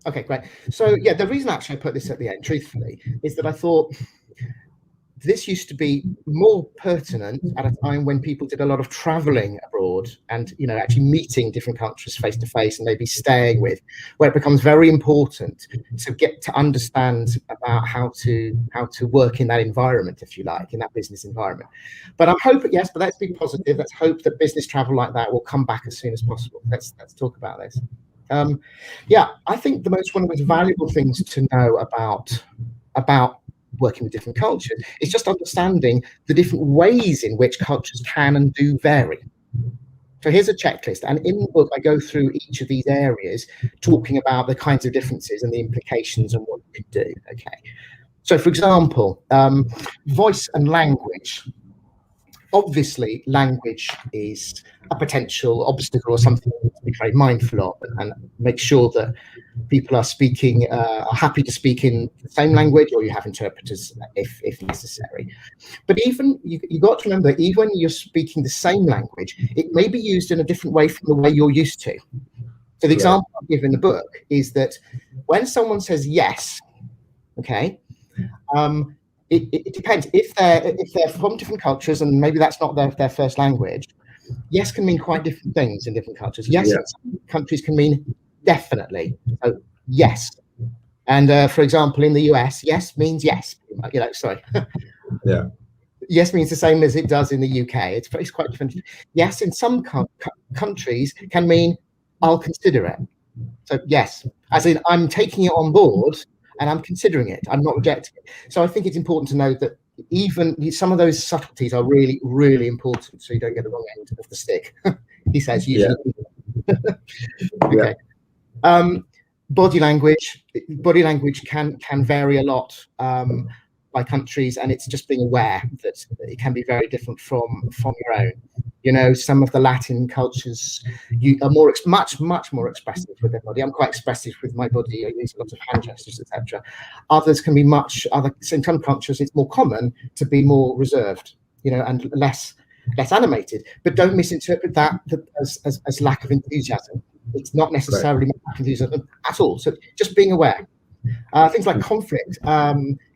Okay, great. So yeah, the reason actually I put this at the end, truthfully, is that I thought this used to be more pertinent at a time when people did a lot of traveling abroad and, actually meeting different countries face to face and maybe staying with, where it becomes very important to get to understand about how to work in that environment, if you like, in that business environment. But I'm hoping, yes, but let's be positive. Let's hope that business travel like that will come back as soon as possible. Let's talk about this. Yeah, I think one of the most valuable things to know about working with different cultures is just understanding the different ways in which cultures can and do vary. So here's a checklist, and in the book I go through each of these areas, talking about the kinds of differences and the implications and what you can do. Okay, so for example, voice and language. Obviously, language is a potential obstacle or something to be very mindful of, and make sure that people are happy to speak in the same language, or you have interpreters if necessary. But even you got to remember, even when you're speaking the same language, it may be used in a different way from the way you're used to. So the example I give in the book is that when someone says yes, okay, it depends. If they're from different cultures and maybe that's not their first language, yes can mean quite different things in different cultures. Yes, in some countries can mean definitely. So yes, and for example, in the US, yes means yes. Sorry. Yeah. Yes means the same as it does in the UK. It's quite different. Yes, in some countries can mean I'll consider it. So yes, as in I'm taking it on board and I'm considering it. I'm not rejecting it. So I think it's important to know that even some of those subtleties are really, really important, so you don't get the wrong end of the stick. He says usually. Yeah. Okay. Body language can vary a lot by countries, and it's just being aware that it can be very different from your own. Some of the Latin cultures are much more expressive with their body. I'm quite expressive with my body. I use a lot of hand gestures, etc. Others can be in some cultures it's more common to be more reserved, and less animated. But don't misinterpret that as lack of enthusiasm. It's not necessarily lack of enthusiasm at all. So just being aware. Things like conflict.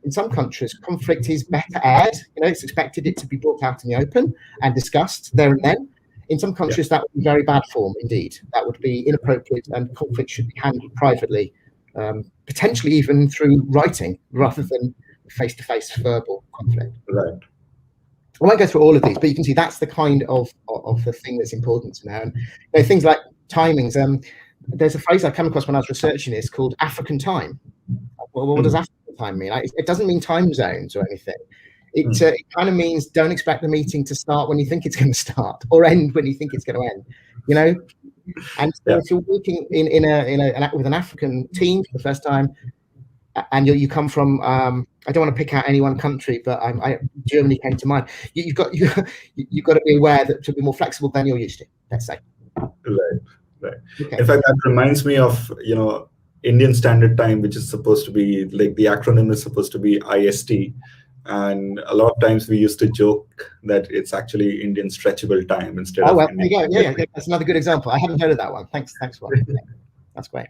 In some countries, conflict is better aired. It's expected it to be brought out in the open and discussed there and then. In some countries, that would be very bad form indeed. That would be inappropriate, and conflict should be handled privately, potentially even through writing rather than face-to-face verbal conflict. Right. I won't go through all of these, but you can see that's the kind of the thing that's important to know. And things like timings. There's a phrase I come across when I was researching this called African time. Well, what does African time mean? It doesn't mean time zones or anything. It kind of means don't expect the meeting to start when you think it's going to start, or end when you think it's going to end. And so if you're working with an African team for the first time, and you come from I don't want to pick out any one country, but Germany came to mind. You've got to be aware that to be more flexible than you're used to. Let's say. Right. Okay. In fact, that reminds me of Indian Standard Time, which is supposed to be like the acronym is supposed to be IST, and a lot of times we used to joke that it's actually Indian Stretchable Time instead of. There you go. Yeah, that's another good example. I haven't heard of that one. Thanks, Juan. That's great.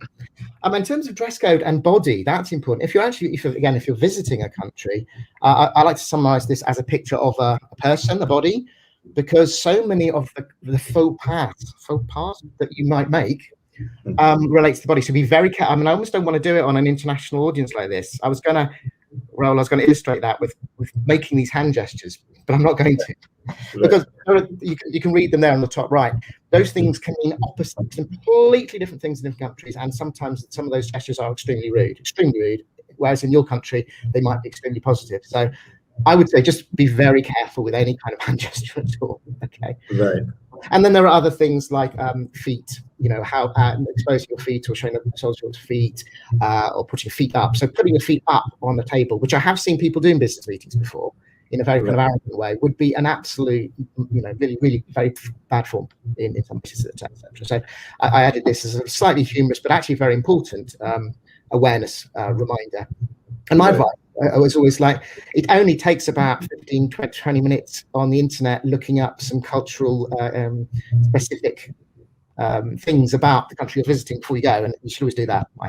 In terms of dress code and body, that's important. If you're visiting a country, I like to summarize this as a picture of a person, a body, because so many of the faux pas that you might make relates to the body. So be very careful. I almost don't want to do it on an international audience like this. I was going to illustrate that with making these hand gestures, but I'm not going to. Because you can read them there on the top right. Those things can mean completely different things in different countries, and sometimes some of those gestures are extremely rude, whereas in your country they might be extremely positive. So I would say just be very careful with any kind of hand gesture at all. Okay. Right. And then there are other things like feet, how exposing your feet or showing the soles of your feet, or putting your feet up. So putting your feet up on the table, which I have seen people do in business meetings before, in a very kind of arrogant way, would be an absolute, really, really very bad form in some places, etc. So I added this as a slightly humorous, but actually very important awareness reminder. And my advice, I was always like, it only takes about 15, 20 minutes on the internet looking up some cultural specific things about the country you're visiting before you go, and you should always do that, I think.